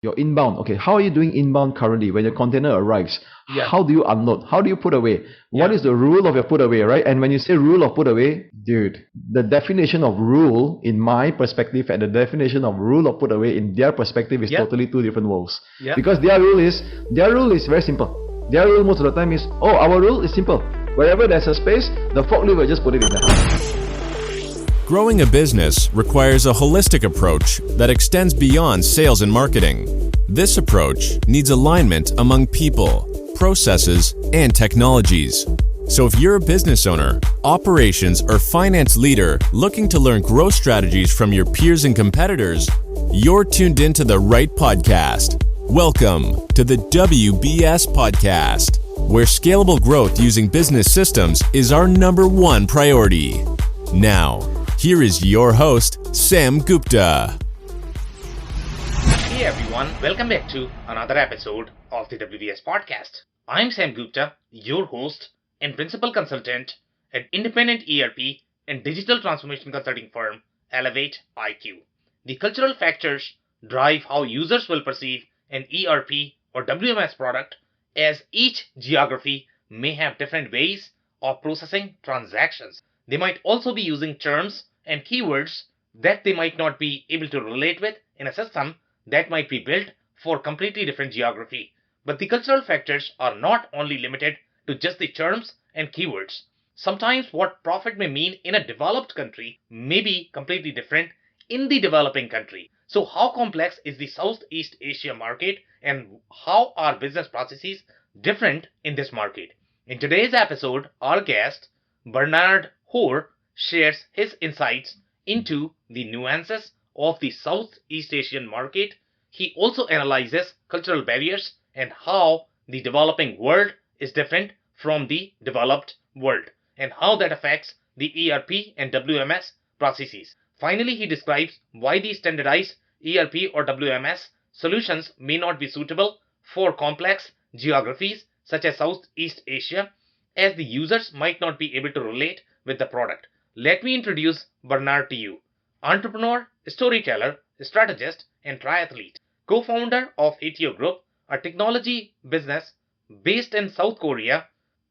Your inbound. Okay, how are you doing inbound currently when your container arrives? Yeah. How do you unload? How do you put away? What Yeah. is the rule of your put away, right? And when you say rule of put away, dude, the definition of rule in my perspective and the definition of rule of put away in their perspective is Yeah. totally two different worlds. Yeah. Because their rule is very simple. Their rule most of the time is, oh, our rule is simple. Wherever there's a space, the forklift will just put it in there. Growing a business requires a holistic approach that extends beyond sales and marketing. This approach needs alignment among people, processes, and technologies. So if you're a business owner, operations, or finance leader looking to learn growth strategies from your peers and competitors, you're tuned into the right podcast. Welcome to the WBS Podcast, where scalable growth using business systems is our number one priority. Now, here is your host, Sam Gupta. Hey everyone, welcome back to another episode of the WBS Podcast. I'm Sam Gupta, your host and principal consultant at independent ERP and digital transformation consulting firm Elevate IQ. The cultural factors drive how users will perceive an ERP or WMS product, as each geography may have different ways of processing transactions. They might also be using terms and keywords that they might not be able to relate with in a system that might be built for completely different geography. But the cultural factors are not only limited to just the terms and keywords. Sometimes what profit may mean in a developed country may be completely different in the developing country. So how complex is the Southeast Asia market, and how are business processes different in this market? In today's episode, our guest, Bernard Hoare, shares his insights into the nuances of the Southeast Asian market. He also analyzes cultural barriers and how the developing world is different from the developed world, and how that affects the ERP and WMS processes. Finally, he describes why the standardized ERP or WMS solutions may not be suitable for complex geographies such as Southeast Asia, as the users might not be able to relate with the product. Let me introduce Bernard to you. Entrepreneur, storyteller, strategist, and triathlete. Co-founder of ATO Group, a technology business based in South Korea,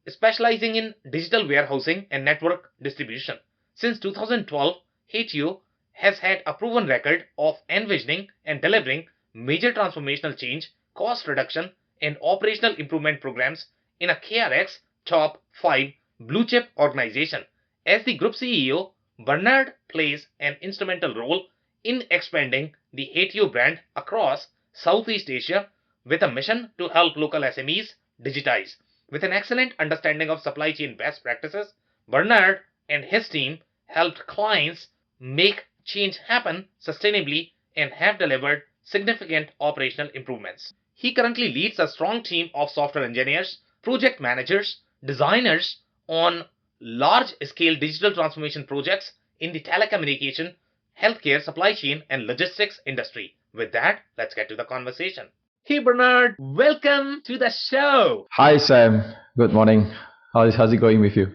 specializing in digital warehousing and network distribution. Since 2012, ATO has had a proven record of envisioning and delivering major transformational change, cost reduction, and operational improvement programs in a KRX top 5 blue chip organization. As the group CEO, Bernard plays an instrumental role in expanding the ATO brand across Southeast Asia with a mission to help local SMEs digitize. With an excellent understanding of supply chain best practices, Bernard and his team helped clients make change happen sustainably and have delivered significant operational improvements. He currently leads a strong team of software engineers, project managers, designers on large-scale digital transformation projects in the telecommunication, healthcare, supply chain, and logistics industry. With that, let's get to the conversation. Hey Bernard, welcome to the show. Hi, Sam. Good morning. How's it going with you?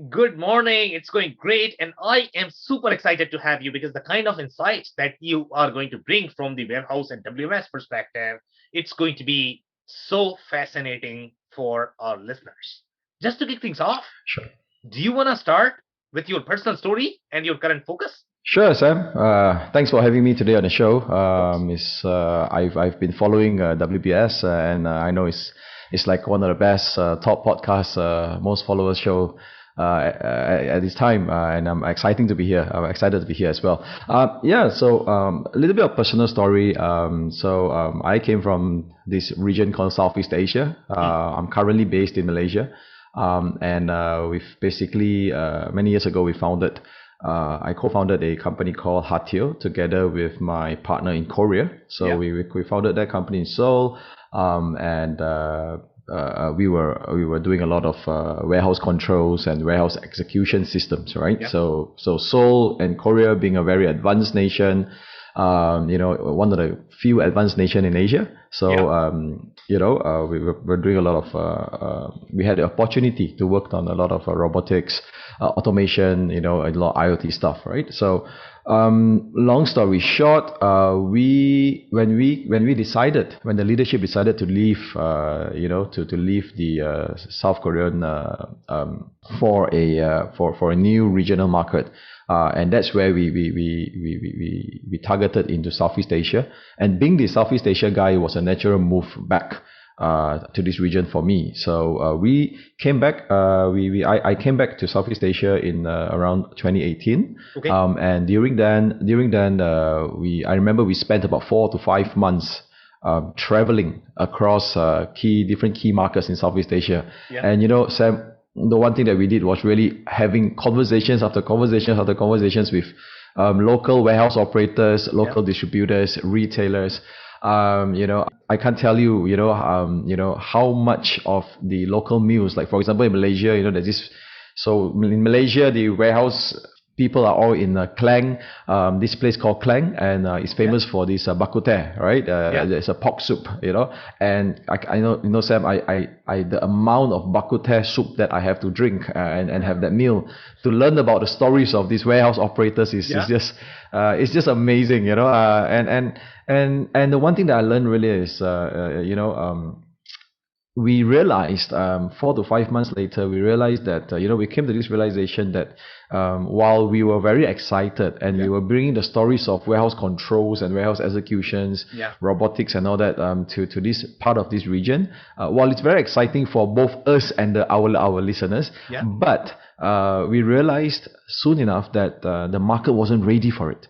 Good morning. It's going great, and I am super excited to have you because the kind of insights that you are going to bring from the warehouse and WMS perspective, it's going to be so fascinating for our listeners. Just to kick things off, Sure. do you want to start with your personal story and your current focus? Sure, Sam. Thanks for having me today on the show. I've been following WBS, and I know it's like one of the best top podcasts, most followers show at this time, and I'm excited to be here. I'm excited to be here as well. So a little bit of personal story. I came from this region called Southeast Asia. I'm currently based in Malaysia, and we've basically many years ago I co-founded a company called Hatio together with my partner in Korea. So we founded that company in Seoul, and we were doing a lot of warehouse controls and warehouse execution systems, right? Yeah. So Seoul and Korea being a very advanced nation, one of the few advanced nation in Asia. So we were doing a lot of we had the opportunity to work on a lot of robotics, automation, a lot of IoT stuff, right? So Long story short, when the leadership decided to leave, to leave the South Korean for a new regional market, and that's where we targeted into Southeast Asia. And being the Southeast Asia guy was a natural move back to this region for me. So we came back. I came back to Southeast Asia in around 2018. Okay. And during then, I remember we spent about 4 to 5 months traveling across different key markets in Southeast Asia. Yeah. And Sam, the one thing that we did was really having conversations after conversations after conversations with local warehouse operators, local distributors, retailers. I can't tell you, how much of the local meals, like for example in Malaysia, there's this. So in Malaysia, the warehouse people are all in Klang, this place called Klang, and it's famous for this bak kut teh, right? There's a pork soup, and I know, Sam, I the amount of bak kut teh soup that I have to drink and have that meal to learn about the stories of these warehouse operators is just it's just amazing, and the one thing that I learned really is we realized 4 to 5 months later, we realized that we came to this realization that while we were very excited and we were bringing the stories of warehouse controls and warehouse executions, robotics and all that to this part of this region, while it's very exciting for both us and our listeners, but we realized soon enough that the market wasn't ready for it.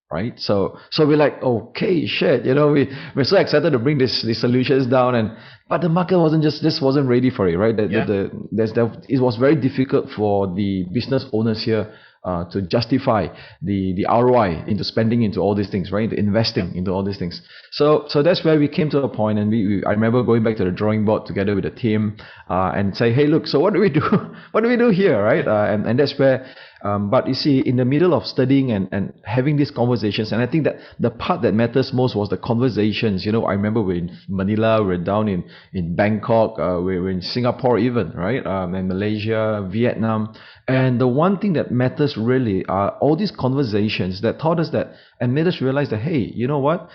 Right, so we're like, okay, shit, we're so excited to bring these solutions down, but the market wasn't ready for it, right? It was very difficult for the business owners here to justify the ROI into spending into all these things, right? Into investing into all these things. So that's where we came to a point, and I remember going back to the drawing board together with the team and say, hey, look, so what do we do? What do we do here, right? And that's where. But you see, in the middle of studying and having these conversations, and I think that the part that matters most was the conversations. I remember we're in Manila, we're down in Bangkok, we're in Singapore even, right? And Malaysia, Vietnam. And the one thing that matters really are all these conversations that taught us that and made us realize that, hey, you know what?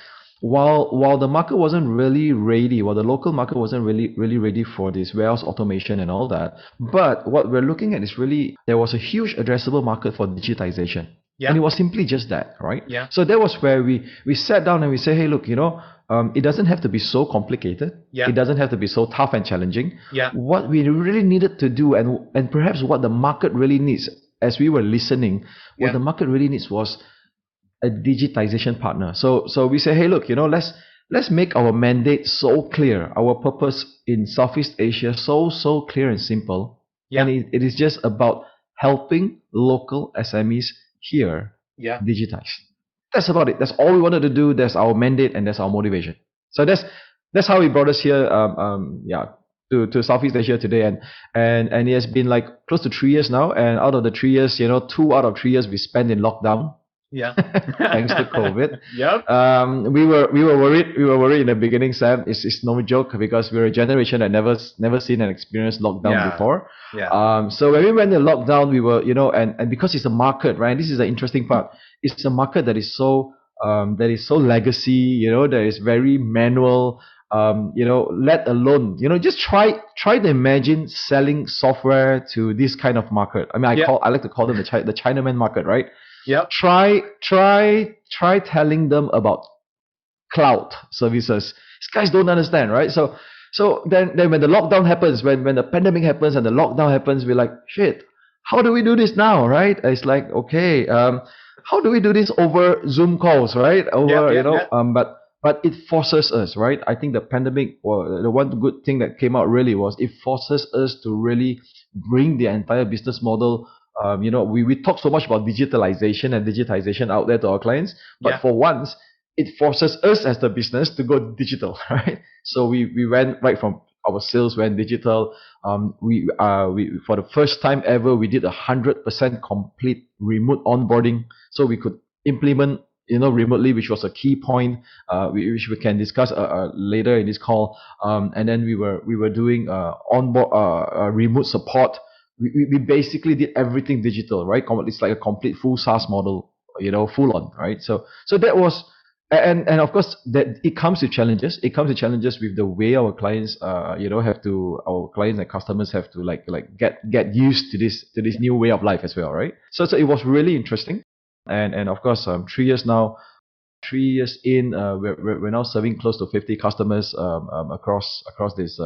While the market wasn't really ready, while the local market wasn't really ready for this warehouse automation and all that, but what we're looking at is really there was a huge addressable market for digitization. And it was simply just that, right? So that was where we sat down and we said, hey, look, it doesn't have to be so complicated. It doesn't have to be so tough and challenging. What we really needed to do, and perhaps what the market really needs, as we were listening, what the market really needs was a digitization partner. So we say, hey, look, let's make our mandate so clear, our purpose in Southeast Asia so clear and simple. And it is just about helping local SMEs here digitize. That's about it. That's all we wanted to do. That's our mandate and that's our motivation. So that's how he brought us here. To Southeast Asia today, and it has been like close to 3 years now. And out of the 3 years, 2 out of 3 years we spent in lockdown. Thanks to COVID. We were worried in the beginning, Sam. It's no joke because we're a generation that never seen and experienced lockdown before. So when we went in lockdown, we were, and because it's a market, right? This is the interesting part. It's a market that is so legacy, that is very manual. Let alone, just try to imagine selling software to this kind of market. I mean, I like to call them the Chinaman market, right? Try telling them about cloud services. These guys don't understand, right? So then when the lockdown happens, when the pandemic happens and the lockdown happens, we're like, shit, how do we do this now, right? It's like, okay, how do we do this over Zoom calls, right? But it forces us, right? I think the pandemic, or the one good thing that came out really was it forces us to really bring the entire business model. We talk so much about digitalization out there to our clients, but for once, it forces us as the business to go digital, right? So we went right from our sales went digital. We for the first time ever, we did 100% complete remote onboarding, so we could implement remotely, which was a key point, which we can discuss later in this call. And then we were doing onboard remote support. We basically did everything digital, right? It's like a complete full SaaS model full on, right? So that was, and of course that it comes with challenges. It comes with challenges with the way our clients, our clients and customers have to like get used to this new way of life as well, right? So it was really interesting, and of course 3 years now. 3 years in, we're now serving close to 50 customers across this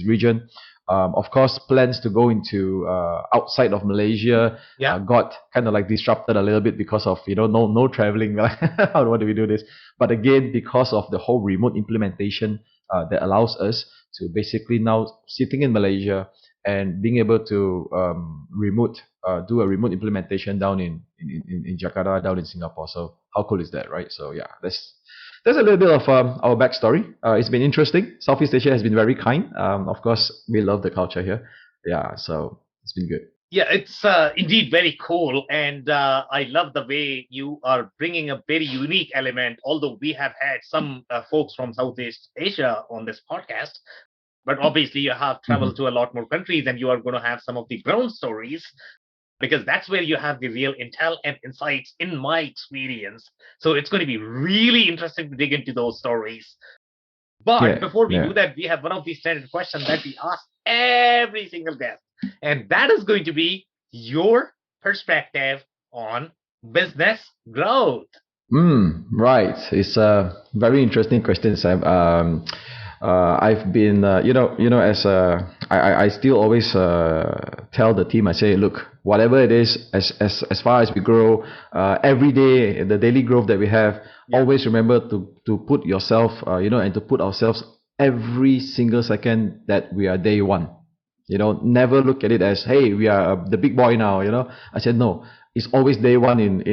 region. Of course, plans to go into outside of Malaysia got kind of like disrupted a little bit because of no traveling. How do we do this? But again, because of the whole remote implementation that allows us to basically now sitting in Malaysia and being able to do a remote implementation down in Jakarta, down in Singapore. So how cool is that, right? So yeah, that's a little bit of our backstory. It's been interesting. Southeast Asia has been very kind. Of course, we love the culture here. Yeah, so it's been good. Yeah, it's indeed very cool. And I love the way you are bringing a very unique element, although we have had some folks from Southeast Asia on this podcast. But obviously, you have traveled to a lot more countries and you are going to have some of the ground stories, because that's where you have the real intel and insights in my experience. So it's going to be really interesting to dig into those stories. But before we do that, we have one of the standard questions that we ask every single guest. And that is going to be your perspective on business growth. Right. It's a very interesting question, Sam. I've been, as I still always tell the team, I say, look, whatever it is, as far as we grow, every day, the daily growth that we have, always remember to put yourself, and to put ourselves every single second that we are day one. Never look at it as, hey, we are the big boy now. I said no. It's always day one in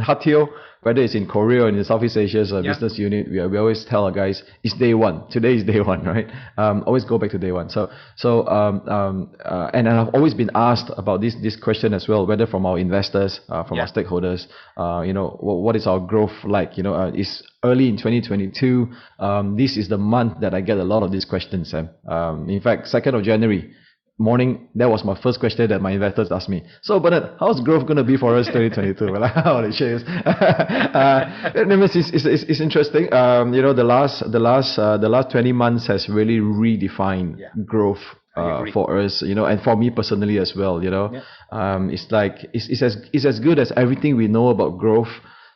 Hatio, whether it's in Korea or in Southeast Asia's business unit, we always tell our guys it's day one. Today is day one, right? Always go back to day one. And I've always been asked about this question as well, whether from our investors, from our stakeholders, what is our growth like? It's early in 2022. This is the month that I get a lot of these questions, Sam. In fact, 2nd of January. Morning, that was my first question that my investors asked me. So Bernard, how's growth going to be for us 2022? Well, how it shares. It's interesting. The last 20 months has really redefined growth for us, and for me personally as well. It's like it's as good as everything we know about growth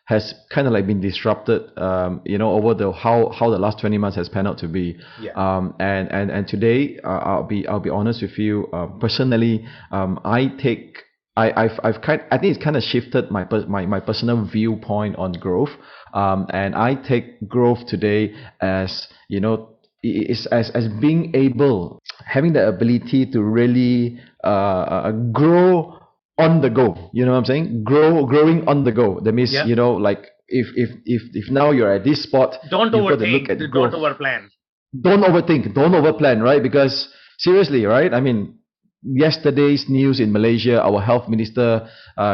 has kind of like been disrupted, over how the last 20 months has panned out to be. And today, I'll be honest with you. Personally, I think it's kind of shifted my personal viewpoint on growth. And I take growth today as as being able, having the ability to really grow on the go. You know what I'm saying? Growing on the go. That means, like if now you're at this spot, don't overthink, don't overplan. Don't overthink, don't overplan, right? Because seriously, right? I mean, yesterday's news in Malaysia, our health minister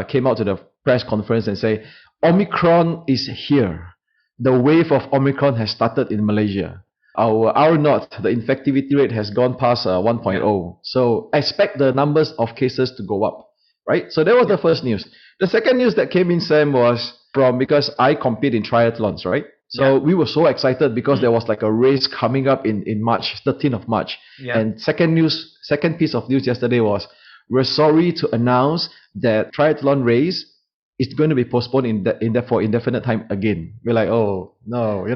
came out to the press conference and say, Omicron is here. The wave of Omicron has started in Malaysia. Our R0, the infectivity rate has gone past 1.0. So expect the numbers of cases to go up. Right? So that was the first news. The second news that came in, Sam, was because I compete in triathlons, right? So we were so excited because there was like a race coming up in March, 13th of March. And second piece of news yesterday was, we're sorry to announce that triathlon race is going to be postponed for indefinite time again. We're like, oh no,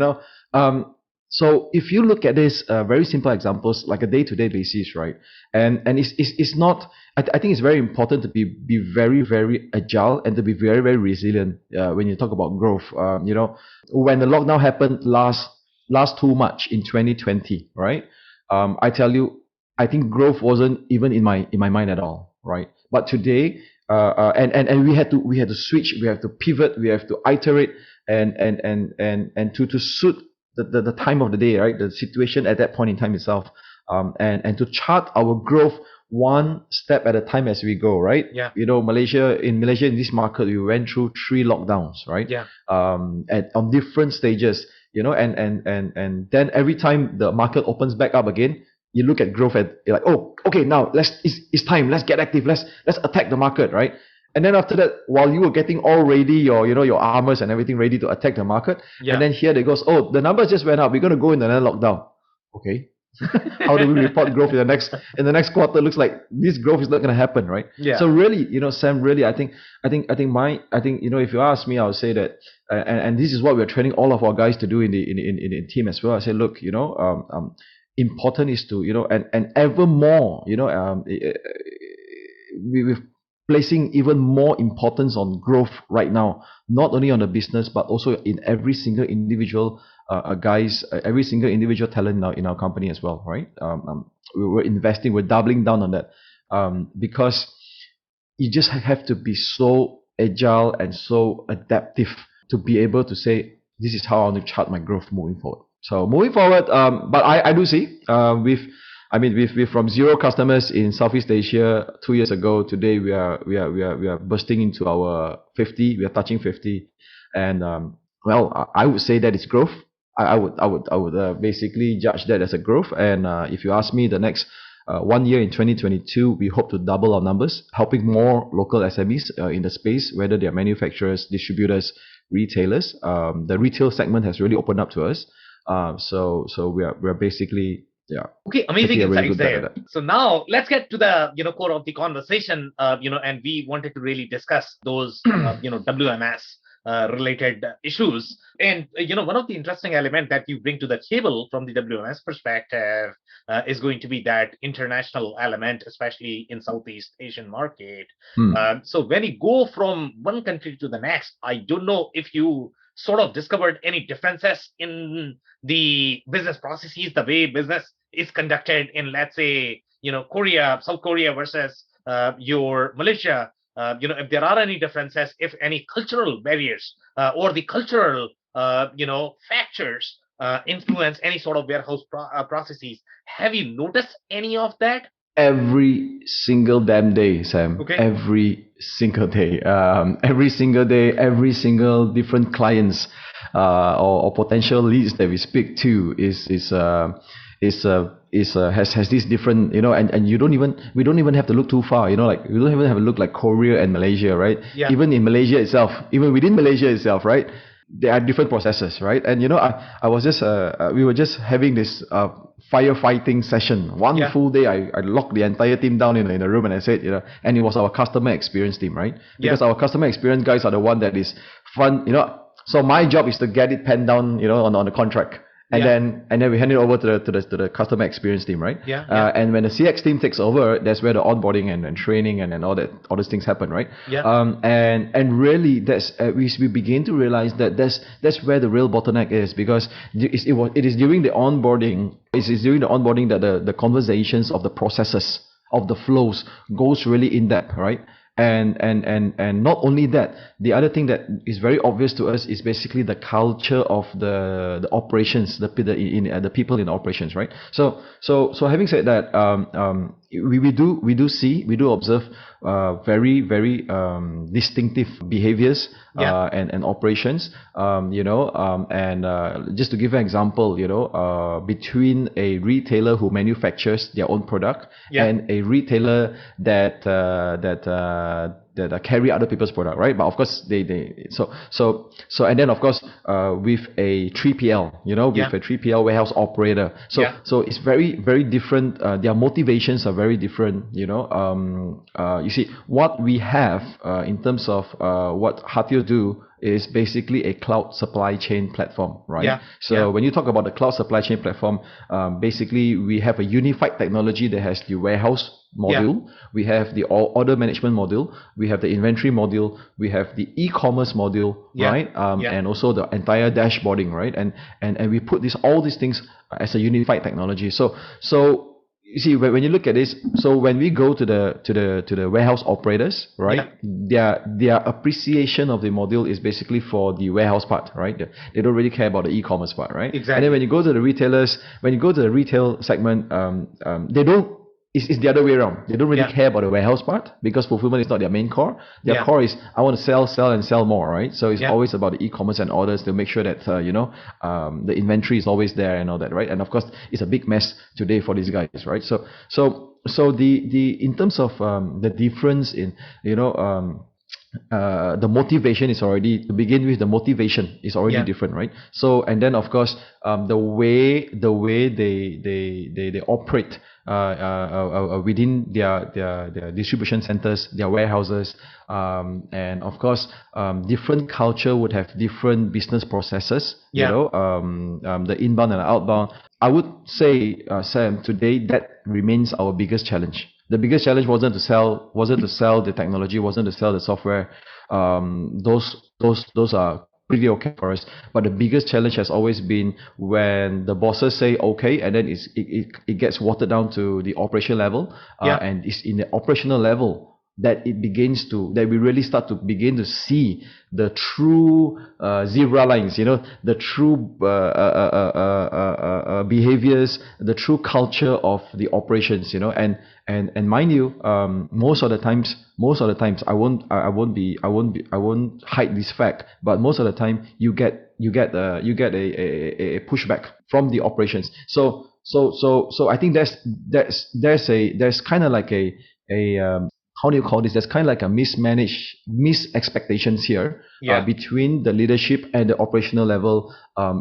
So if you look at this very simple examples, like a day-to-day basis, right? And it's not. I think it's very important to be very, very agile and to be very, very resilient when you talk about growth. When the lockdown happened last too much in 2020, right? I tell you, I think growth wasn't even in my mind at all, right? But today, and we had to switch, we have to pivot, we have to iterate, and to suit the time of the day, right? The situation at that point in time itself, and to chart our growth one step at a time as we go, right? Malaysia in this market, we went through 3 lockdowns, right? On different stages, and then every time the market opens back up again, you look at growth and you're like, oh, okay, now it's time, let's get active, let's attack the market, right? And then after that, while you were getting all ready, your armors and everything ready to attack the market, and then here they goes, oh, the numbers just went up. We're going to go in another lockdown. Okay. How do we report growth in the next quarter? Looks like this growth is not going to happen, right? Yeah. So really, Sam, really, I think, if you ask me, I would say that, and this is what we're training all of our guys to do in the team as well. I say, look, important is to, and ever more, we're placing even more importance on growth right now, not only on the business, but also in every single individual every single individual talent in our company as well, right? We're investing, we're doubling down on that, because you just have to be so agile and so adaptive to be able to say, this is how I want to chart my growth moving forward. So moving forward, but I do see we've from 0 customers in Southeast Asia 2 years ago. Today we are bursting into our 50. We are touching 50, and I would say that it's growth. I would basically judge that as a growth. And if you ask me, the next 1 year in 2022, we hope to double our numbers, helping more local SMEs in the space, whether they are manufacturers, distributors, retailers. The retail segment has really opened up to us. So we're basically. Yeah. Okay, amazing insights there. So now let's get to the core of the conversation. And we wanted to really discuss those WMS related issues. And one of the interesting elements that you bring to the table from the WMS perspective is going to be that international element, especially in Southeast Asian market. So when you go from one country to the next, I don't know if you sort of discovered any differences in the business processes, the way business is conducted in, let's say, South Korea versus your Malaysia. If there are any differences, if any cultural barriers or the cultural, factors influence any sort of warehouse processes. Have you noticed any of that? Every single damn day, Sam. Okay. Every single day. Every single different clients or potential leads that we speak to has this different, and we don't even have to look too far, we don't even have to look like Korea and Malaysia, right? Yeah. Even in Malaysia itself, even within Malaysia itself, right? There are different processes, right? And I was just we were just having this firefighting session. One full day, I locked the entire team down in a room, and I said, and it was our customer experience team, right? Because our customer experience guys are the one that is fun, So my job is to get it penned down, on the contract. And then we hand it over to the customer experience team, right? And when the CX team takes over, that's where the onboarding and training and all those things happen, right? And really that's we begin to realize that that's where the real bottleneck is, because it is during the onboarding that the conversations of the processes of the flows goes really in depth, right? And not only that, the other thing that is very obvious to us is basically the culture of the operations, the people in operations, right? So having said that, we do observe very distinctive behaviors and operations, and just to give an example, between a retailer who manufactures their own product and a retailer that carry other people's product, right? But of course so and then of course with a 3PL, with a 3PL warehouse operator. So it's very different. Their motivations are very different. You see, what we have in terms of what Hatio do is basically a cloud supply chain platform, right? When you talk about the cloud supply chain platform, basically we have a unified technology that has the warehouse module, we have the order management module, we have the inventory module, we have the e-commerce module, right? And also the entire dashboarding, right? And we put all these things as a unified technology. So you see, when you look at this, so when we go to the warehouse operators, right? Their appreciation of the module is basically for the warehouse part, right? They don't really care about the e-commerce part, right? Exactly. And then when you go to the retailers, when you go to the retail segment, they don't. It's the other way around. They don't really care about the warehouse part, because fulfillment is not their main core. Their core is, I want to sell more, right? So it's always about the e-commerce and orders to make sure that the inventory is always there and all that, right? And of course, it's a big mess today for these guys, right? So the in terms of the difference in the motivation is already, to begin with, the motivation is already different, right? So, and then of course, the way they operate within their distribution centers, their warehouses, and of course, different culture would have different business processes. You know, the inbound and outbound. I would say, Sam, today that remains our biggest challenge. The biggest challenge wasn't to sell the technology, wasn't to sell the software. Those are pretty okay for us. But the biggest challenge has always been when the bosses say okay, and then it gets watered down to the operational level, and it's in the operational level that we really start to begin to see the true zebra lines, the true behaviors, the true culture of the operations, and mind you, most of the times, I won't hide this fact, but most of the time you get a pushback from the operations. So I think there's kind of like a how do you call this? There's kind of like a missed expectations here between the leadership and the operational level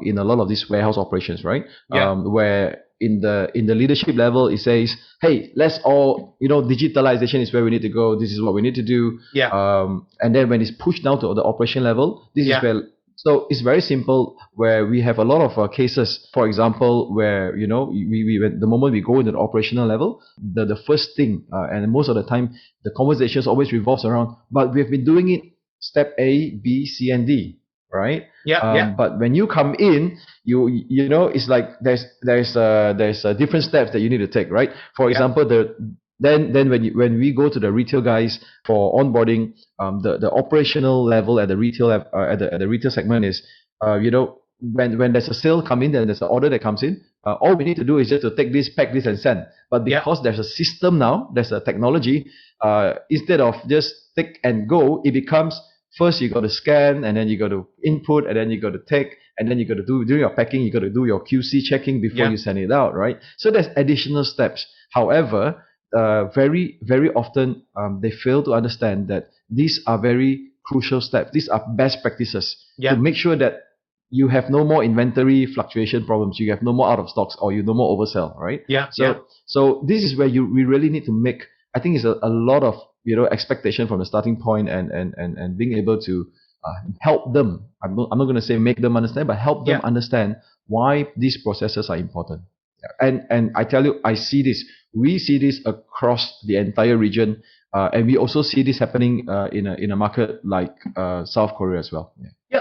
in a lot of these warehouse operations, right? Where in the leadership level, it says, hey, let's all, digitalization is where we need to go. This is what we need to do. And then when it's pushed down to the operation level, this is where. So it's very simple, where we have a lot of cases, for example, where, we the moment we go into the operational level, the first thing, and most of the time, the conversations always revolves around, but we've been doing it step A, B, C, and D, right? But when you come in, it's like there's different steps that you need to take, right? For example, Then when we go to the retail guys for onboarding, the operational level at the retail at the retail segment is, when there's a sale come in, then there's an order that comes in. All we need to do is just to take this, pack this, and send. But because there's a system now, there's a technology. Instead of just take and go, it becomes, first you got to scan, and then you got to input, and then you got to take, and then you got to do during your packing, you got to do your QC checking before you send it out, right? So there's additional steps. However, very, very often they fail to understand that these are very crucial steps. These are best practices to make sure that you have no more inventory fluctuation problems, you have no more out of stocks, or you no more oversell, right? So this is where we really need to make, I think it's a lot of expectation from the starting point, and being able to help them. I'm not going to say make them understand, but help them understand why these processes are important. And I tell you, we see this across the entire region, and we also see this happening in a market like South Korea as well.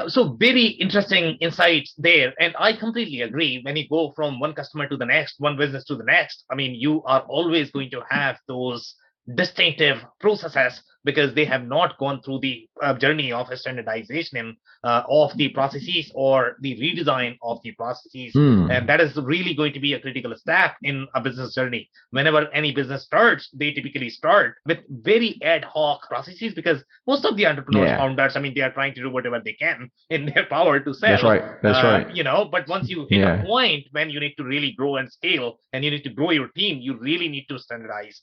So very interesting insights there. And I completely agree. When you go from one customer to the next, one business to the next, I mean, you are always going to have those distinctive processes because they have not gone through the journey of standardization of the processes or the redesign of the processes. And that is really going to be a critical step in a business journey. Whenever any business starts, they typically start with very ad hoc processes because most of the entrepreneurs, founders, I mean, they are trying to do whatever they can in their power to sell. That's right. But once you hit a point when you need to really grow and scale and you need to grow your team, you really need to standardize.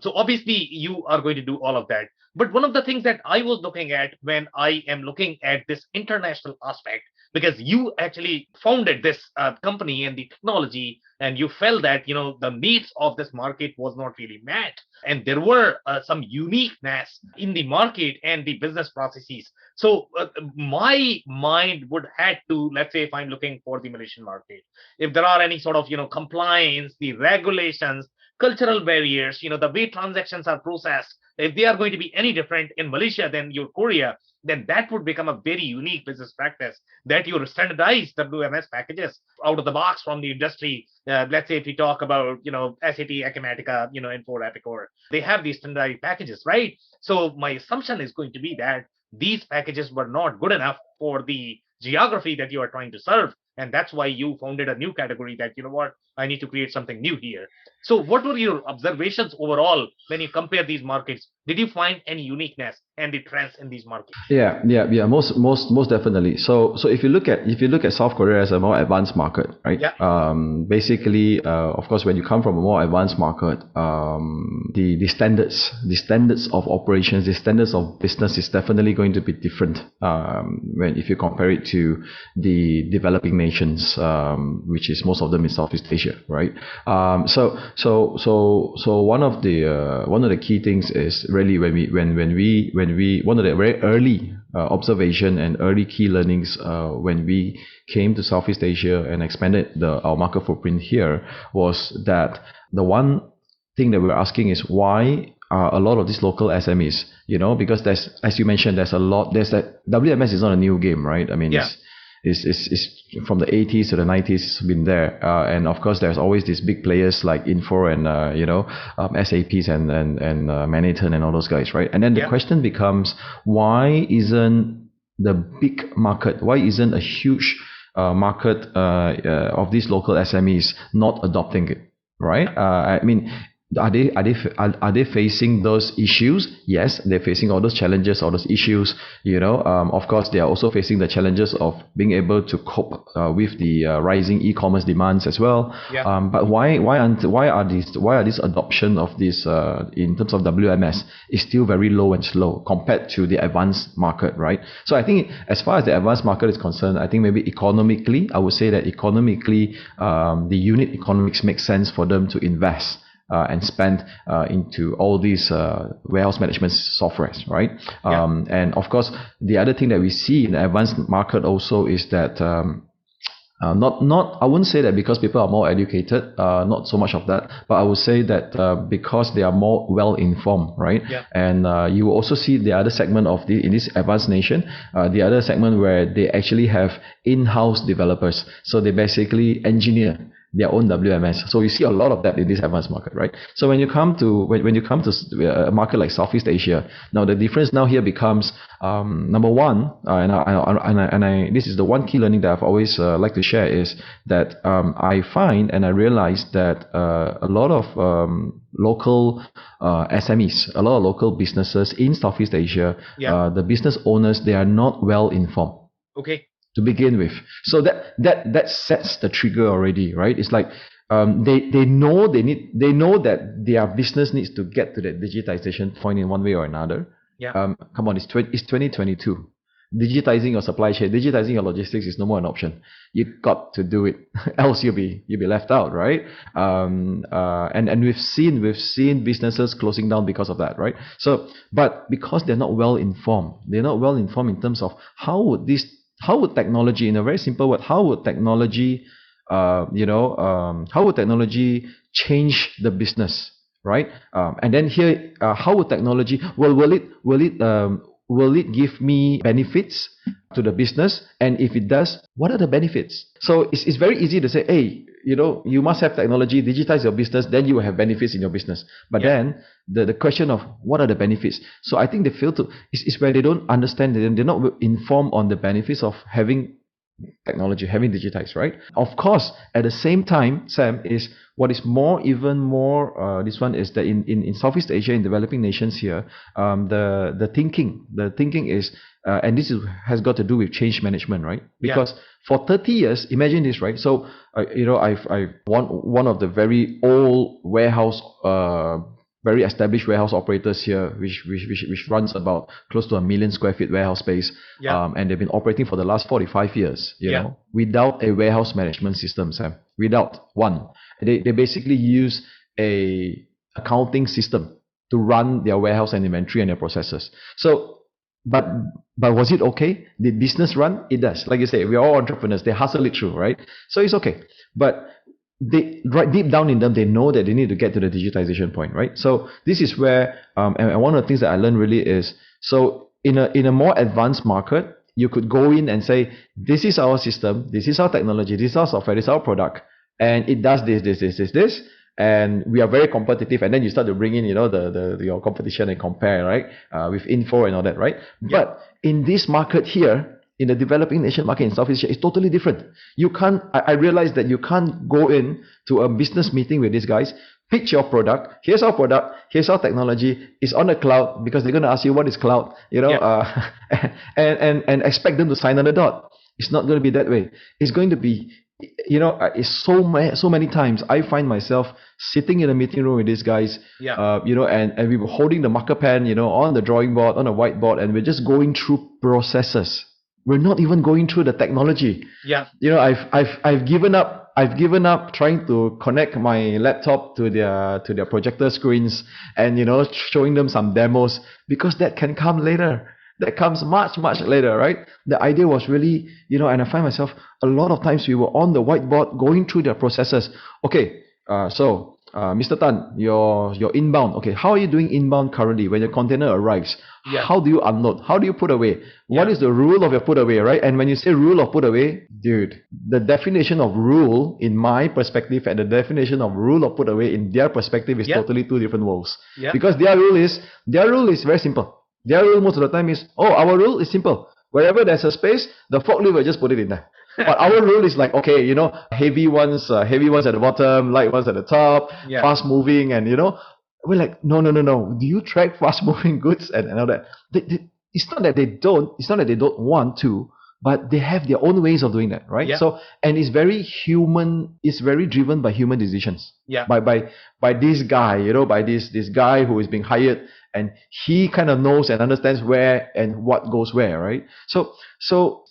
So obviously you are going to do all of that. But one of the things that I was looking at when I am looking at this international aspect, because you actually founded this company and the technology, and you felt that the needs of this market was not really met, and there were some uniqueness in the market and the business processes. So my mind would head to, let's say, if I'm looking for the Malaysian market, if there are any sort of compliance, the regulations, cultural barriers, the way transactions are processed, if they are going to be any different in Malaysia than your Korea, then that would become a very unique business practice that you standardize WMS packages out of the box from the industry. Let's say if we talk about, SAP, Acumatica, Info, Epicor, they have these standardized packages, right? So my assumption is going to be that these packages were not good enough for the geography that you are trying to serve. And that's why you founded a new category that, I need to create something new here. So what were your observations overall when you compare these markets? Did you find any uniqueness and the trends in these markets? Yeah. Most definitely. So if you look at South Korea as a more advanced market, right? Yeah. Basically, of course, when you come from a more advanced market, the standards of operations, the standards of business is definitely going to be different. When if you compare it to the developing nations, which is most of them in Southeast Asia, right? So one of the key things is really when we one of the very early observation and early key learnings when we came to Southeast Asia and expanded our market footprint here was that the one thing that we're asking is why are a lot of these local SMEs, because there's, as you mentioned, there's that WMS is not a new game, right? I mean, it's from the 80s to the 90s, it's been there. And of course, there's always these big players like Info and, SAPs and Manhattan and all those guys, right? And then the question becomes, why isn't the big market, why isn't a huge market of these local SMEs not adopting it, right? I mean, are they facing those issues? Yes, they're facing all those challenges, all those issues. Of course, they are also facing the challenges of being able to cope with the rising e-commerce demands as well. But why are this adoption of this in terms of WMS is still very low and slow compared to the advanced market, right? So I think as far as the advanced market is concerned, I think maybe economically, I would say that economically, the unit economics makes sense for them to invest and spend into all these warehouse management softwares, right? And of course, the other thing that we see in the advanced market also is that I wouldn't say that because people are more educated, not so much of that, but I would say that because they are more well informed, right? And you will also see the other segment in this advanced nation, the other segment where they actually have in-house developers, so they basically engineer their own WMS. So you see a lot of that in this advanced market, right? So when you come to a market like Southeast Asia, now the difference now here becomes number one, and this is the one key learning that I've always like to share is that I find and I realize that a lot of local SMEs, a lot of local businesses in Southeast Asia, the business owners, they are not well informed. Okay. To begin with, so that sets the trigger already, right? It's like they know that their business needs to get to that digitization point in one way or another. Come on, it's 2022. Digitizing your supply chain, digitizing your logistics is no more an option. You've got to do it, else you'll be left out, right? And we've seen businesses closing down because of that, right? So, but because they're not well informed in terms of how would technology, in a very simple word, how would technology change the business, right? And then here, how would technology, will it give me benefits to the business? And if it does, what are the benefits? So it's very easy to say, hey, you must have technology, digitize your business, then you will have benefits in your business. But then the question of what are the benefits? So I think they fail to, is where they don't understand, they're not informed on the benefits of having technology, having digitized, right? Of course, at the same time, Sam, is what is even more, this one is that in Southeast Asia, in developing nations here, the thinking is, and this has got to do with change management, right? Because for 30 years, imagine this, right? So, I've one of the very old warehouse, very established warehouse operators here, which runs about close to 1 million square feet warehouse space, and they've been operating for the last 45 years, you know, without a warehouse management system, Sam, without one. They basically use a accounting system to run their warehouse and inventory and their processes. So, but was it okay? Did business run? It does. Like you say, we're all entrepreneurs. They hustle it through, right? So it's okay. But right deep down in them, they know that they need to get to the digitization point, right? So this is where, and one of the things that I learned really is, so in a more advanced market, you could go in and say, this is our system, this is our technology, this is our software, this is our product, and it does this, and we are very competitive. And then you start to bring in, your competition and compare, right, with Info and all that, right? But in this market here, in the developing nation market in Southeast Asia, it's totally different. You can't, I realized that you can't go in to a business meeting with these guys, pitch your product. Here's our product. Here's our technology. It's on the cloud, because they're going to ask you what is cloud, and expect them to sign on the dot. It's not going to be that way. It's going to be, it's so many times I find myself sitting in a meeting room with these guys, and we were holding the marker pen, on the drawing board, on a whiteboard, and we're just going through processes. We're not even going through the technology. Yeah. I've given up. I've given up trying to connect my laptop to their projector screens and showing them some demos, because that can come later. That comes much later, right? The idea was really, and I find myself a lot of times we were on the whiteboard going through their processes. Okay, so Mr. Tan, your inbound. Okay, how are you doing inbound currently when your container arrives? Yeah. How do you unload? How do you put away? What is the rule of your put away, right? And when you say rule of put away, dude, the definition of rule in my perspective and the definition of rule of put away in their perspective is totally two different worlds. Yeah. Because their rule is very simple. Their rule most of the time is, our rule is simple. Wherever there's a space, the forklift will just put it in there. But our rule is like, okay, heavy ones at the bottom, light ones at the top, fast moving, and we're like, no. Do you track fast moving goods and all that? It's not that they don't want to, but they have their own ways of doing that, right? Yeah. So, and it's very human. It's very driven by human decisions. Yeah. By this guy, by this guy who is being hired, and he kind of knows and understands where and what goes where, right? So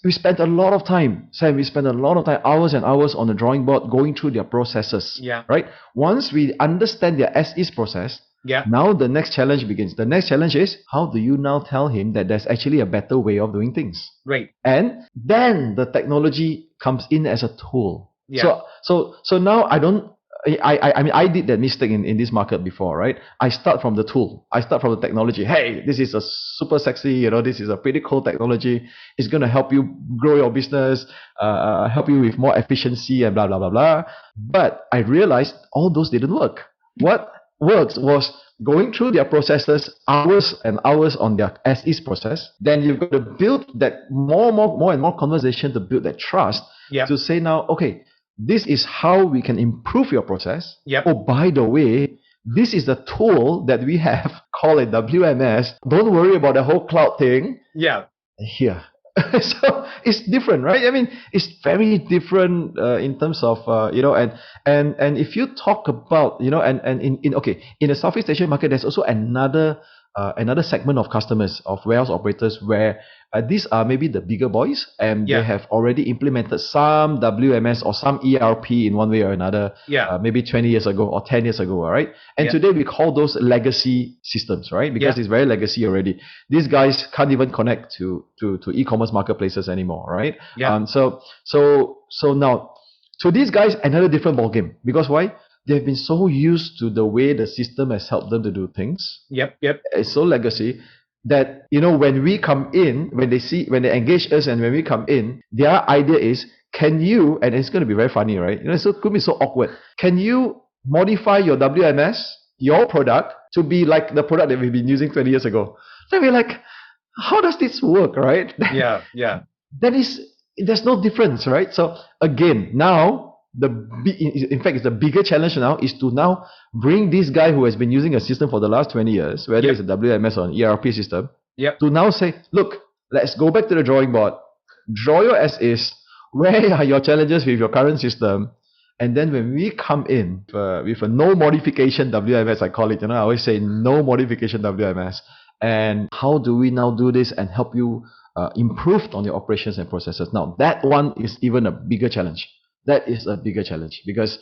we spent a lot of time, Sam. We spent a lot of time, hours and hours on the drawing board, going through their processes. Yeah. Right. Once we understand their as-is process, now the next challenge begins. The next challenge is, how do you now tell him that there's actually a better way of doing things? Right. And then the technology comes in as a tool. Yeah. So now I mean, I did that mistake in this market before, right? I start from the tool. I start from the technology. Hey, this is a super sexy, this is a pretty cool technology. It's going to help you grow your business, help you with more efficiency and blah, blah, blah, blah. But I realized all those didn't work. What works was going through their processes, hours and hours on their as-is process. Then you've got to build that more and more conversation to build that trust to say now, okay, this is how we can improve your process. Yep. Oh, by the way, this is the tool that we have called a WMS. Don't worry about the whole cloud thing. Yeah. Here. So it's different, right? I mean, it's very different in terms of and if you talk about and in the Southeast Asian market, there's also another segment of customers, of warehouse operators, where these are maybe the bigger boys, and they have already implemented some WMS or some ERP in one way or another, maybe 20 years ago or 10 years ago, all right? And today we call those legacy systems, right? Because it's very legacy already. These guys can't even connect to e-commerce marketplaces anymore, right? So now, to these guys, another different ballgame. Because why? They've been so used to the way the system has helped them to do things. Yep. It's so legacy that, when we come in, when they engage us and when we come in, their idea is, can you, and it's going to be very funny, right? It could be so awkward. Can you modify your WMS, your product, to be like the product that we've been using 20 years ago? Then we're like, how does this work, right? Yeah. There's no difference, right? So again, now, in fact, it's the bigger challenge now is to now bring this guy who has been using a system for the last 20 years, whether it's a WMS or an ERP system, to now say, look, let's go back to the drawing board, draw your as-is, where are your challenges with your current system, and then when we come in with a no modification WMS, I call it, I always say no modification WMS, and how do we now do this and help you improve on your operations and processes? Now, that one is even a bigger challenge. That is a bigger challenge because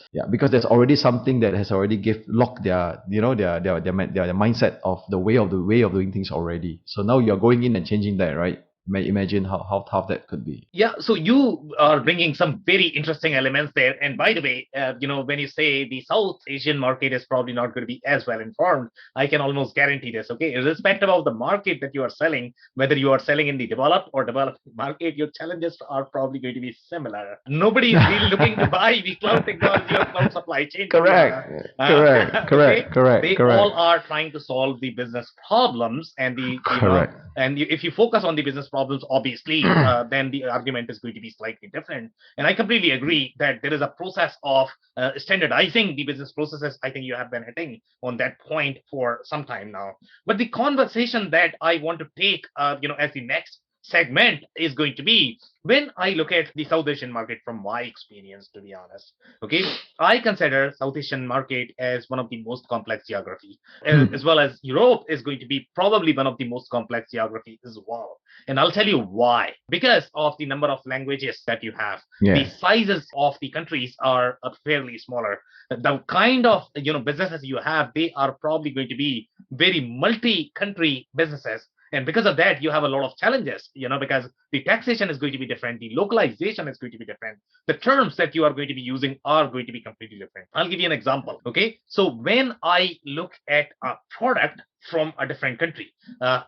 there's already something that has already locked their mindset of the way of doing things already. So now you're going in and changing that, right? Imagine how tough that could be. Yeah, so you are bringing some very interesting elements there. And by the way, when you say the South Asian market is probably not going to be as well informed, I can almost guarantee this, okay? Irrespective of the market that you are selling, whether you are selling in the developed or developing market, your challenges are probably going to be similar. Nobody is really looking to buy the cloud technology or cloud supply chain. Correct. They all are trying to solve the business problems and if you focus on the business problems, problems, obviously, then the argument is going to be slightly different. And I completely agree that there is a process of standardizing the business processes. I think you have been hitting on that point for some time now. But the conversation that I want to take, as the next segment is going to be, when I look at the South Asian market from my experience, to be honest, okay, I consider South Asian market as one of the most complex geography, as well as Europe is going to be probably one of the most complex geography as well. And I'll tell you why. Because of the number of languages that you have, the sizes of the countries are fairly smaller. The kind of businesses you have, they are probably going to be very multi-country businesses. And because of that, you have a lot of challenges, because the taxation is going to be different. The localization is going to be different. The terms that you are going to be using are going to be completely different. I'll give you an example. Okay. So when I look at a product from a different country,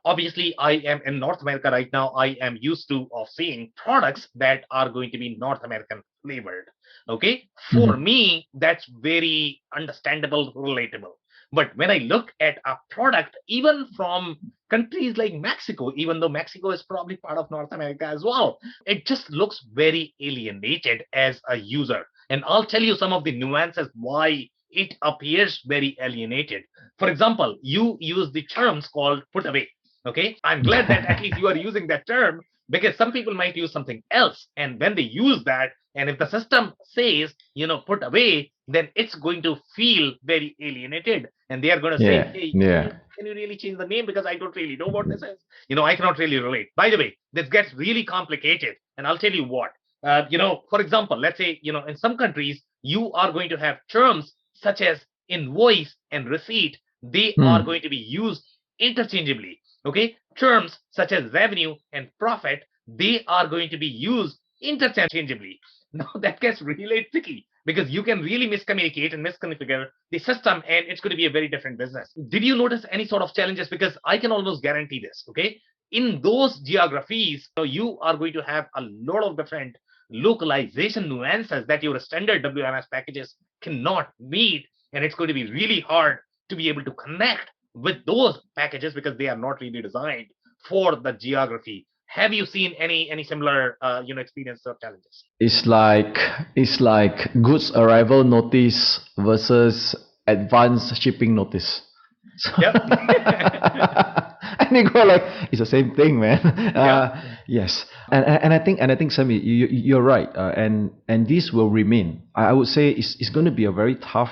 obviously I am in North America right now. I am used to of seeing products that are going to be North American flavored. Okay. For me, that's very understandable, relatable. But when I look at a product, even from countries like Mexico, even though Mexico is probably part of North America as well, it just looks very alienated as a user. And I'll tell you some of the nuances why it appears very alienated. For example, you use the terms called put away. Okay, I'm glad that at least you are using that term, because some people might use something else. And when they use that, and if the system says, put away, then it's going to feel very alienated. And they are going to say, hey, can you really change the name? Because I don't really know what this is. I cannot really relate. By the way, this gets really complicated. And I'll tell you what, for example, let's say, in some countries, you are going to have terms such as invoice and receipt. They are going to be used interchangeably. Okay, terms such as revenue and profit, they are going to be used interchangeably. Now that gets really tricky, because you can really miscommunicate and misconfigure the system, and it's going to be a very different business. Did you notice any sort of challenges? Because I can almost guarantee this. Okay, in those geographies, you are going to have a lot of different localization nuances that your standard WMS packages cannot meet, and it's going to be really hard to be able to connect with those packages because they are not really designed for the geography. Have you seen any similar experience or challenges? It's like goods arrival notice versus advanced shipping notice. Yep. And you go like, it's the same thing, man. Yes, and I think Sammy, you're right. And this will remain. I would say it's going to be a very tough.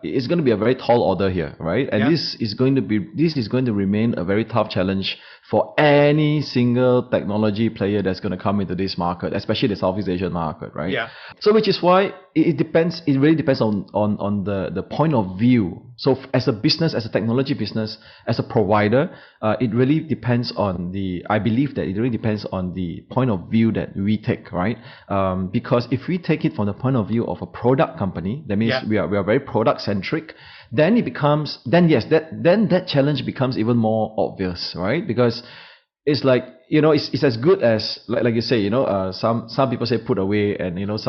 It's going to be a very tall order here, right? And this is going to remain a very tough challenge for any single technology player that's going to come into this market, especially the Southeast Asian market, right? Yeah. So which is why it depends. It really depends on the point of view. So as a business, as a technology business, as a provider, it really depends on I believe that it really depends on the point of view that we take, right? Because if we take it from the point of view of a product company, that means we are very product centric. Then that challenge becomes even more obvious, right? Because it's like, it's as good as like you say, some people say put away, and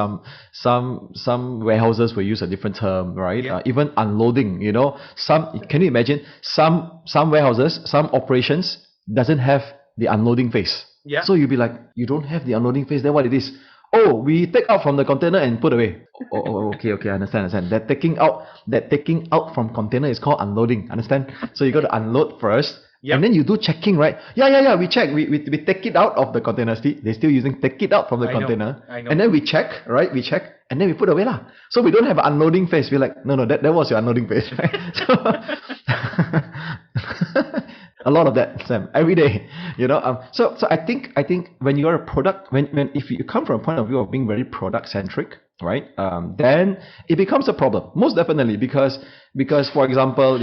some warehouses will use a different term, right? Even unloading, can you imagine some warehouses, some operations doesn't have the unloading phase. So you'll be like, you don't have the unloading phase, then what it is? Oh, we take out from the container and put away. Okay, I understand. That taking out from container is called unloading. Understand? So you got to unload first, and then you do checking, right? Yeah. We check. We take it out of the container. They're still using take it out from the container. I know. And then we check, right? We check, and then we put away lah. So we don't have an unloading phase. We're like, no, that was your unloading phase, right? So a lot of that, Sam, every day, So I think when you're a product, if you come from a point of view of being very product centric, right, then it becomes a problem, most definitely, because for example,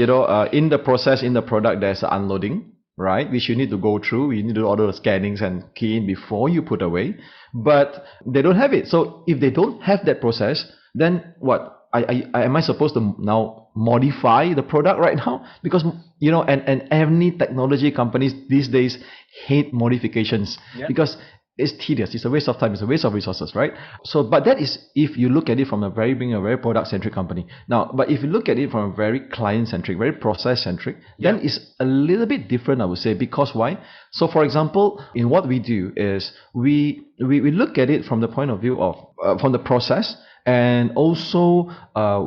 in the process, in the product, there's unloading, right, which you need to go through. You need to do all those scannings and key in before you put away, but they don't have it. So if they don't have that process, then what? Am I supposed to now modify the product right now? Because and any technology companies these days hate modifications, because it's tedious. It's a waste of time. It's a waste of resources, right? So, but that is if you look at it from being a very product-centric company. Now, but if you look at it from a very client-centric, very process-centric, then it's a little bit different, I would say. Because why? So, for example, in what we do is we look at it from the point of view of from the process. And also,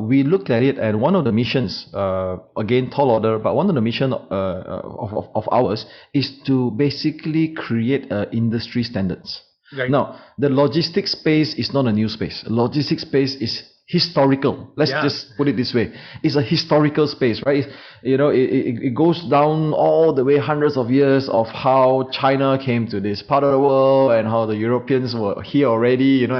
we looked at it, and one of the missions, again, tall order, but one of the mission of ours is to basically create industry standards. Right. Now, the logistics space is not a new space. Logistics space is historical. Let's just put it this way. It's a historical space, right? It goes down all the way hundreds of years of how China came to this part of the world and how the Europeans were here already, and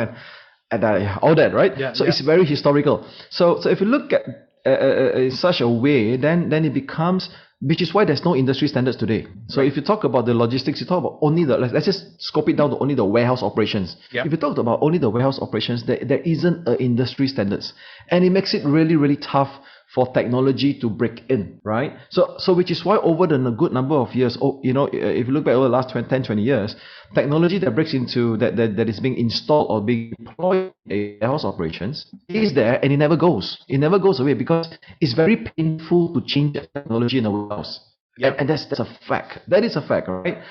all that, right? It's very historical. So if you look at in such a way, then it becomes, which is why there's no industry standards today. So if you talk about the logistics, you talk about only let's just scope it down to only the warehouse operations. If you talk about only the warehouse operations, there isn't an industry standards, and it makes it really, really tough for technology to break in, right? So which is why over the good number of years, if you look back over the last 10, 20 years, technology that breaks into, that is being installed or being deployed in warehouse operations is there, and it never goes. It never goes away because it's very painful to change technology in a warehouse. And that's a fact. That is a fact, right?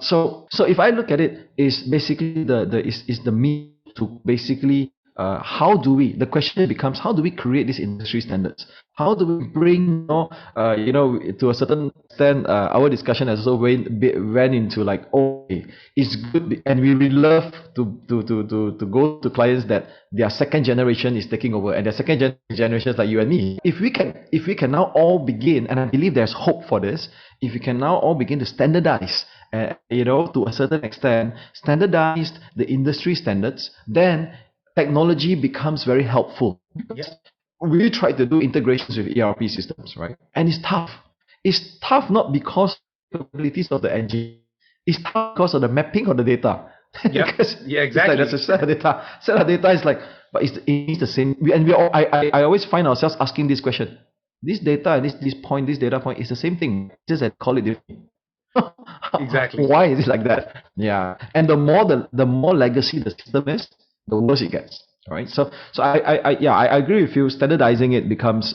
So if I look at it, is basically the me to basically the question becomes, how do we create these industry standards? How do we bring, to a certain extent, our discussion has also went into like, okay, it's good, and we really love to go to clients that their second generation is taking over, and their second generation is like you and me. If we can now all begin, and I believe there's hope for this, if we can now all begin to standardize, to a certain extent, standardize the industry standards, then technology becomes very helpful. We try to do integrations with ERP systems, right? And it's tough. It's tough not because of the capabilities of the engine. It's tough because of the mapping of the data. Exactly. There's a set of data. Set of data is like, but it's the same. I always find ourselves asking this question. This data and this data point is the same thing. Just that call it different. Exactly. Why is it like that? Yeah. And the more legacy the system is, the worse it gets. Right. So I agree with you. Standardizing it becomes,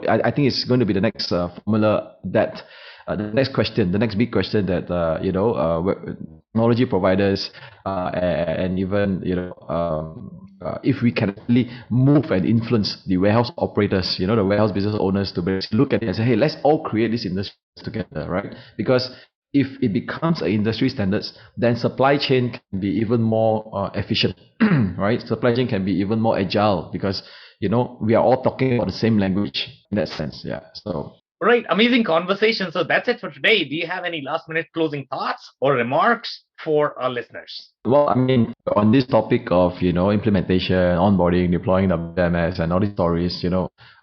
I think it's going to be the next formula that the next big question that technology providers and even if we can really move and influence the warehouse operators, the warehouse business owners, to basically look at it and say, hey, let's all create this industry together, right? Because if it becomes an industry standards, then supply chain can be even more efficient, right? Supply chain can be even more agile because, we are all talking about the same language in that sense. Yeah. So. Right. Amazing conversation. So that's it for today. Do you have any last minute closing thoughts or remarks for our listeners? Well, I mean, on this topic of, implementation, onboarding, deploying WMS and all these stories,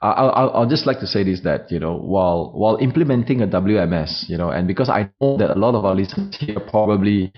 I'll just like to say this, that, while implementing a WMS, and because I know that a lot of our listeners here probably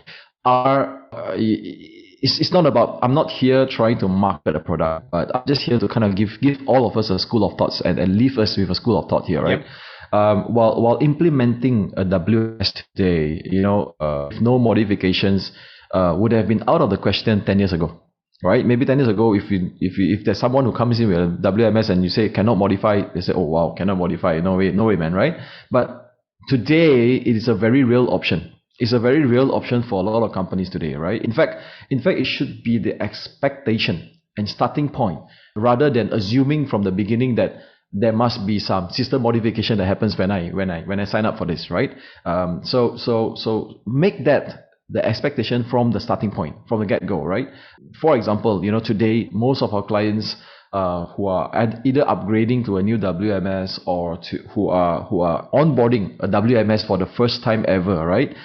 are, it's not about, I'm not here trying to market a product, but I'm just here to kind of give all of us a school of thoughts and leave us with a school of thought here, right? Yep. While implementing a WMS today, with no modifications, would have been out of the question 10 years ago, right? Maybe 10 years ago, if there's someone who comes in with a WMS and you say cannot modify, they say, oh wow, cannot modify, no way, man, right? But today it is a very real option. It's a very real option for a lot of companies today, right? In fact, it should be the expectation and starting point, rather than assuming from the beginning that there must be some system modification that happens when I sign up for this, right? So make that the expectation from the starting point, from the get-go, right? For example, today most of our clients who are either upgrading to a new WMS or who are onboarding a WMS for the first time ever, right?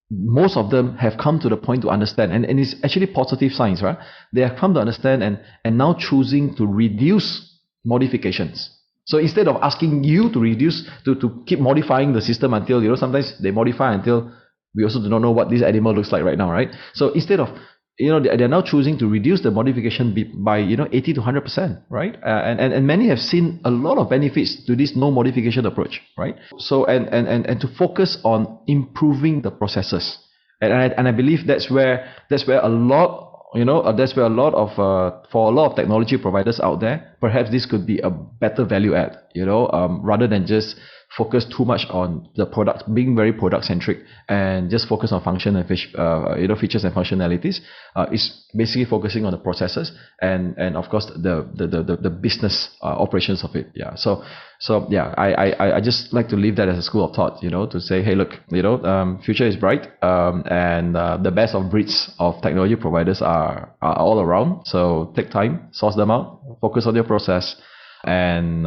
Most of them have come to the point to understand, and it's actually positive signs, right? They have come to understand and now choosing to reduce modifications. So instead of asking you to reduce, to keep modifying the system until, sometimes they modify until we also do not know what this animal looks like right now, right? So instead of, they're now choosing to reduce the modification by 80 to 100%, right? And many have seen a lot of benefits to this no modification approach, right? So and to focus on improving the processes, And I believe that's where a lot, that's where a lot of for a lot of technology providers out there, perhaps this could be a better value add, rather than just focus too much on the product, being very product centric and just focus on function and features and functionalities. Is basically focusing on the processes and of course the business operations of it. Yeah. So yeah, I just like to leave that as a school of thought, to say, hey, look, future is bright, and the best of breeds of technology providers are all around. So take time, source them out, focus on your process, and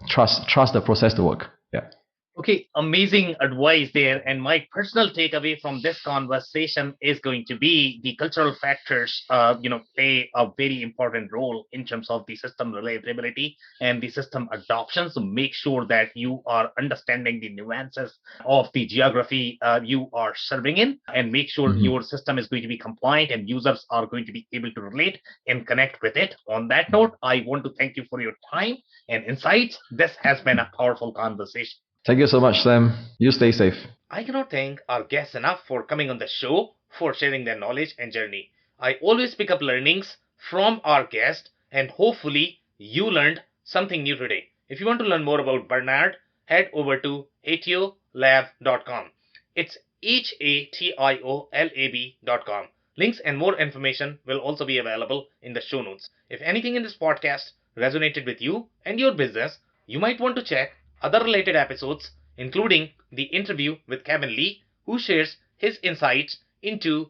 trust the process to work. Yeah. Okay, amazing advice there. And my personal takeaway from this conversation is going to be the cultural factors, play a very important role in terms of the system reliability and the system adoption. So make sure that you are understanding the nuances of the geography you are serving in, and make sure your system is going to be compliant and users are going to be able to relate and connect with it. On that note, I want to thank you for your time and insights. This has been a powerful conversation. Thank you so much, Sam. You stay safe. I cannot thank our guests enough for coming on the show, for sharing their knowledge and journey. I always pick up learnings from our guests, and hopefully you learned something new today. If you want to learn more about Bernard, head over to hatiolab.com. It's hatiolab.com. Links and more information will also be available in the show notes. If anything in this podcast resonated with you and your business, you might want to check other related episodes, including the interview with Kevin Lee, who shares his insights into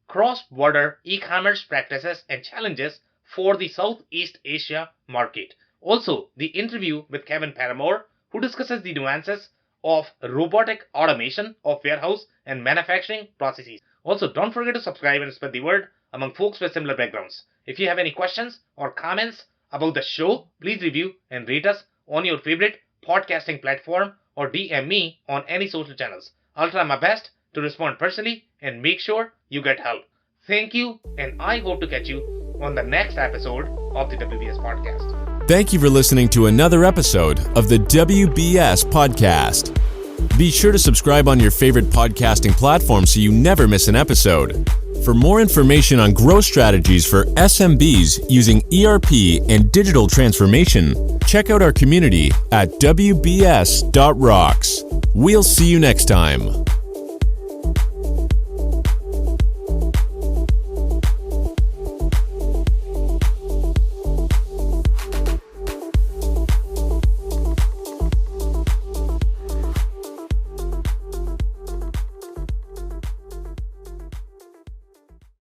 cross-border e-commerce practices and challenges for the Southeast Asia market. Also, the interview with Kevin Paramore, who discusses the nuances of robotic automation of warehouse and manufacturing processes. Also, don't forget to subscribe and spread the word among folks with similar backgrounds. If you have any questions or comments about the show, please review and rate us on your favorite podcasting platform or DM me on any social channels. I'll try my best to respond personally and make sure you get help. Thank you, and I hope to catch you on the next episode of the WBS Podcast. Thank you for listening to another episode of the WBS Podcast. Be sure to subscribe on your favorite podcasting platform so you never miss an episode. For more information on growth strategies for SMBs using ERP and digital transformation, check out our community at WBS.rocks. We'll see you next time.